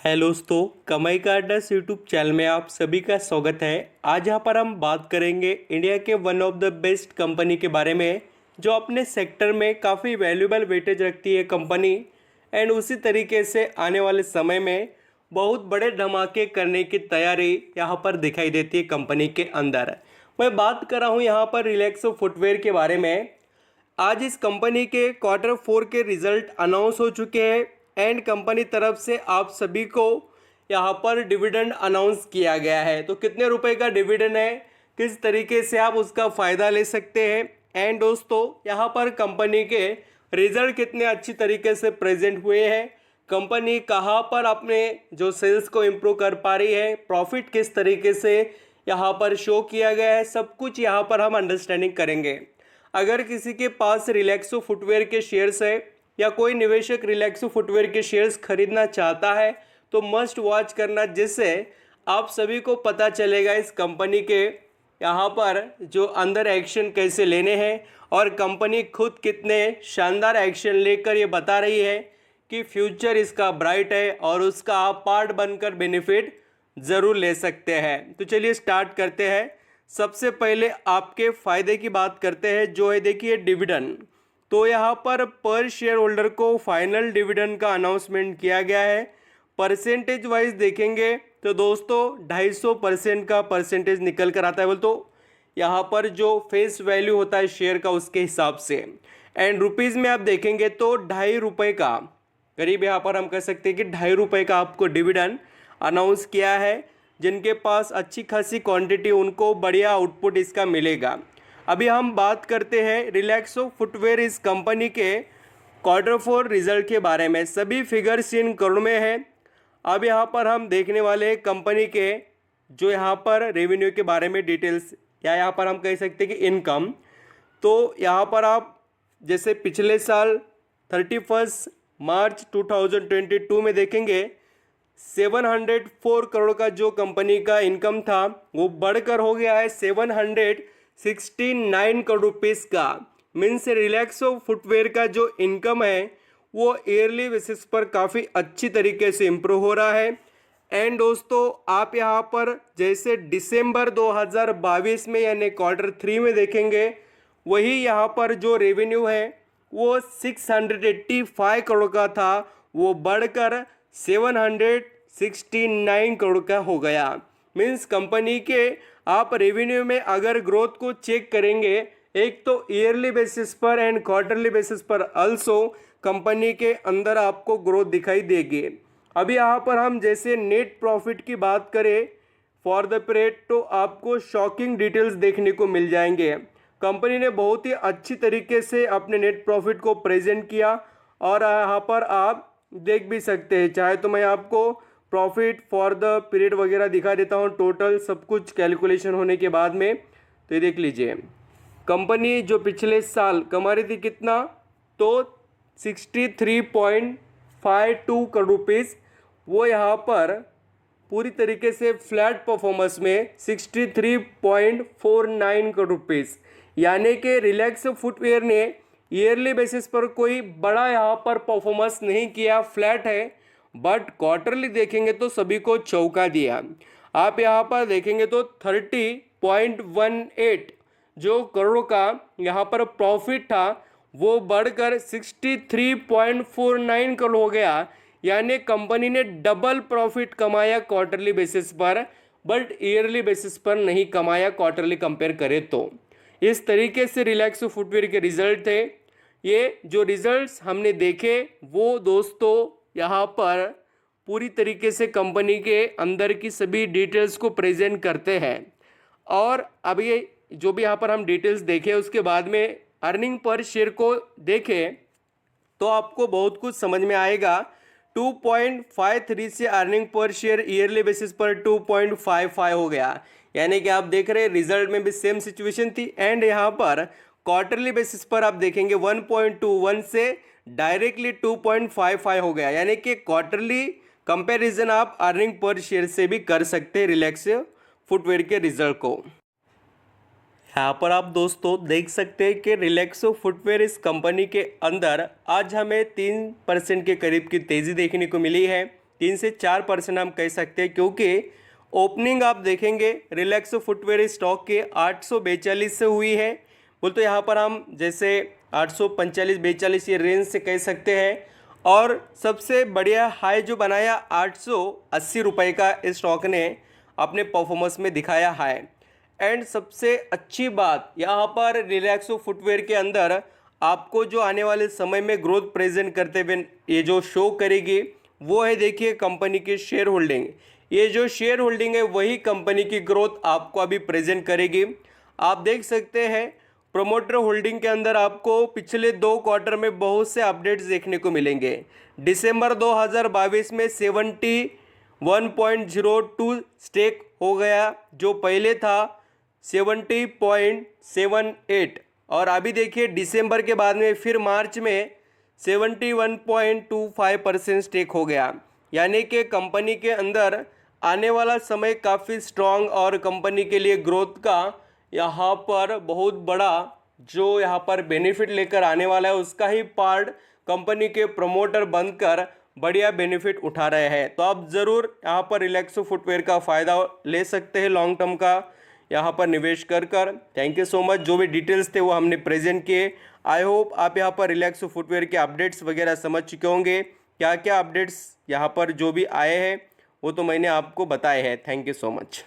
Hello दोस्तों, कमाई का अड्डा यूट्यूब चैनल में आप सभी का स्वागत है। आज यहाँ पर हम बात करेंगे इंडिया के one of the best company के बारे में जो अपने सेक्टर में काफ़ी वैल्यूबल वेटेज रखती है कंपनी, एंड उसी तरीके से आने वाले समय में बहुत बड़े धमाके करने की तैयारी यहाँ पर दिखाई देती है कंपनी के अंदर। मैं बात कर रहा हूँ यहाँ पर रिलैक्सो फुटवेयर के बारे में। आज इस कंपनी के क्वार्टर 4 के रिजल्ट अनाउंस हो चुके हैं एंड कंपनी तरफ से आप सभी को यहाँ पर डिविडेंड अनाउंस किया गया है। तो कितने रुपए का डिविडेंड है, किस तरीके से आप उसका फ़ायदा ले सकते हैं, एंड दोस्तों यहाँ पर कंपनी के रिजल्ट कितने अच्छी तरीके से प्रेजेंट हुए हैं, कंपनी कहाँ पर अपने जो सेल्स को इम्प्रूव कर पा रही है, प्रॉफिट किस तरीके से यहाँ पर शो किया गया है, सब कुछ यहाँ पर हम अंडरस्टैंडिंग करेंगे। अगर किसी के पास रिलैक्सो फुटवेयर के शेयर्स है या कोई निवेशक रिलैक्सो फुटवेयर के शेयर्स खरीदना चाहता है तो मस्ट वॉच करना, जिससे आप सभी को पता चलेगा इस कंपनी के यहाँ पर जो अंदर एक्शन कैसे लेने हैं, और कंपनी खुद कितने शानदार एक्शन लेकर ये बता रही है कि फ्यूचर इसका ब्राइट है और उसका आप पार्ट बनकर बेनिफिट ज़रूर ले सकते हैं। तो चलिए स्टार्ट करते हैं। सबसे पहले आपके फ़ायदे की बात करते हैं, जो है देखिए डिविडेंड। तो यहाँ पर शेयर होल्डर को फाइनल डिविडेंड का अनाउंसमेंट किया गया है। परसेंटेज वाइज देखेंगे तो दोस्तों 250% का परसेंटेज निकल कर आता है, बोल तो यहाँ पर जो फेस वैल्यू होता है शेयर का उसके हिसाब से। एंड रुपीज़ में आप देखेंगे तो ₹2.5 का करीब यहाँ पर हम कह सकते हैं कि ₹2.5 का आपको डिविडेंड अनाउंस किया है। जिनके पास अच्छी खासी क्वांटिटी उनको बढ़िया आउटपुट इसका मिलेगा। अभी हम बात करते हैं रिलैक्सो फुटवेयर इस कंपनी के क्वार्टर 4 रिजल्ट के बारे में। सभी फिगर्स इन करोड़ में हैं। अब यहाँ पर हम देखने वाले हैं कंपनी के जो यहाँ पर रेवेन्यू के बारे में डिटेल्स, या यहाँ पर हम कह सकते हैं कि इनकम। तो यहाँ पर आप जैसे पिछले साल 31 मार्च 2022 में देखेंगे 704 करोड़ का जो कंपनी का इनकम था वो बढ़कर हो गया है 769 करोड़ रुपीस का। मीन्स रिलैक्सो फुटवेयर का जो इनकम है वो ईयरली बेसिस पर काफ़ी अच्छी तरीके से इम्प्रूव हो रहा है। एंड दोस्तों आप यहाँ पर जैसे दिसंबर 2022 में यानी क्वार्टर 3 में देखेंगे, वही यहाँ पर जो रेवेन्यू है वो 685 करोड़ का था, वो बढ़कर 769 करोड़ का हो गया। मीन्स कंपनी के आप रेवेन्यू में अगर ग्रोथ को चेक करेंगे, एक तो ईयरली बेसिस पर एंड क्वार्टरली बेसिस पर अल्सो कंपनी के अंदर आपको ग्रोथ दिखाई देगी। अभी यहाँ पर हम जैसे नेट प्रॉफिट की बात करें फॉर द पीरियड, तो आपको शॉकिंग डिटेल्स देखने को मिल जाएंगे। कंपनी ने बहुत ही अच्छी तरीके से अपने नेट प्रॉफिट को प्रेजेंट किया, और यहाँ पर आप देख भी सकते हैं। चाहे तो मैं आपको प्रॉफिट फॉर द पीरियड वगैरह दिखा देता हूँ, टोटल सब कुछ कैलकुलेशन होने के बाद में। तो ये देख लीजिए कंपनी जो पिछले साल कमा रही थी कितना, तो 63.52 करोड़ रुपीज़, वो यहाँ पर पूरी तरीके से फ्लैट परफॉर्मेंस में 63.49 करोड़ रुपीज़, यानी कि रिलैक्स फुटवेयर ने ईयरली बेसिस पर कोई बड़ा यहाँ पर परफॉर्मेंस नहीं किया, फ्लैट है। बट क्वार्टरली देखेंगे तो सभी को चौंका दिया। आप यहाँ पर देखेंगे तो 30.18 जो करोड़ का यहाँ पर प्रॉफिट था वो बढ़कर 63.49 करोड़ हो गया, यानी कंपनी ने डबल प्रॉफिट कमाया क्वार्टरली बेसिस पर, बट ईयरली बेसिस पर नहीं कमाया क्वार्टरली कंपेयर करें तो। इस तरीके से रिलैक्सो फुटवेयर के रिजल्ट थे। ये जो रिजल्ट्स हमने देखे वो दोस्तों यहाँ पर पूरी तरीके से कंपनी के अंदर की सभी डिटेल्स को प्रेजेंट करते हैं। और अब ये जो भी यहाँ पर हम डिटेल्स देखें उसके बाद में अर्निंग पर शेयर को देखें तो आपको बहुत कुछ समझ में आएगा। 2.53 से earning per share yearly basis पर 2.55 हो गया, यानी कि आप देख रहे हैं रिजल्ट में भी सेम सिचुएशन थी। एंड यहाँ पर क्वार्टरली बेसिस पर आप देखेंगे 1.21 से डायरेक्टली 2.55 हो गया, यानी कि क्वार्टरली कंपैरिजन आप अर्निंग पर शेयर से भी कर सकते हैं रिलैक्स फुटवेयर के रिजल्ट को। यहाँ पर आप दोस्तों देख सकते हैं कि रिलैक्सो फुटवेयर इस कंपनी के अंदर आज हमें 3% के करीब की तेज़ी देखने को मिली है। 3 से 4% हम कह सकते हैं, क्योंकि ओपनिंग आप देखेंगे रिलैक्सो फुटवेयर स्टॉक के 842 से हुई है। बोल तो यहाँ पर हम जैसे 845-42 ये रेंज से कह सकते हैं, और सबसे बढ़िया हाई जो बनाया 880 रुपये का इस स्टॉक ने अपने परफॉर्मेंस में दिखाया है। एंड सबसे अच्छी बात यहाँ पर रिलैक्सो फुटवेयर के अंदर आपको जो आने वाले समय में ग्रोथ प्रेजेंट करते हुए ये जो शो करेगी वो है, देखिए कंपनी की शेयर होल्डिंग। ये जो शेयर होल्डिंग है वही कंपनी की ग्रोथ आपको अभी प्रेजेंट करेगी। आप देख सकते हैं प्रोमोटर होल्डिंग के अंदर आपको पिछले 2 क्वार्टर में बहुत से अपडेट्स देखने को मिलेंगे। दिसंबर 2022 में 71.02 स्टेक हो गया, जो पहले था 70.78, और अभी देखिए दिसंबर के बाद में फिर मार्च में 71.25% स्टेक हो गया। यानी कि कंपनी के अंदर आने वाला समय काफ़ी स्ट्रॉन्ग और कंपनी के लिए ग्रोथ का यहाँ पर बहुत बड़ा जो यहाँ पर बेनिफिट लेकर आने वाला है, उसका ही पार्ट कंपनी के प्रमोटर बनकर बढ़िया बेनिफिट उठा रहे हैं। तो आप ज़रूर यहाँ पर रिलैक्सो फुटवेयर का फ़ायदा ले सकते हैं लॉन्ग टर्म का यहाँ पर निवेश कर। Thank you so much. जो भी डिटेल्स थे वो हमने प्रेजेंट किए। आई होप आप यहाँ पर रिलैक्सो फुटवेयर के अपडेट्स वगैरह समझ चुके होंगे। क्या क्या अपडेट्स यहाँ पर जो भी आए हैं वो तो मैंने आपको बताए हैं। Thank you so much.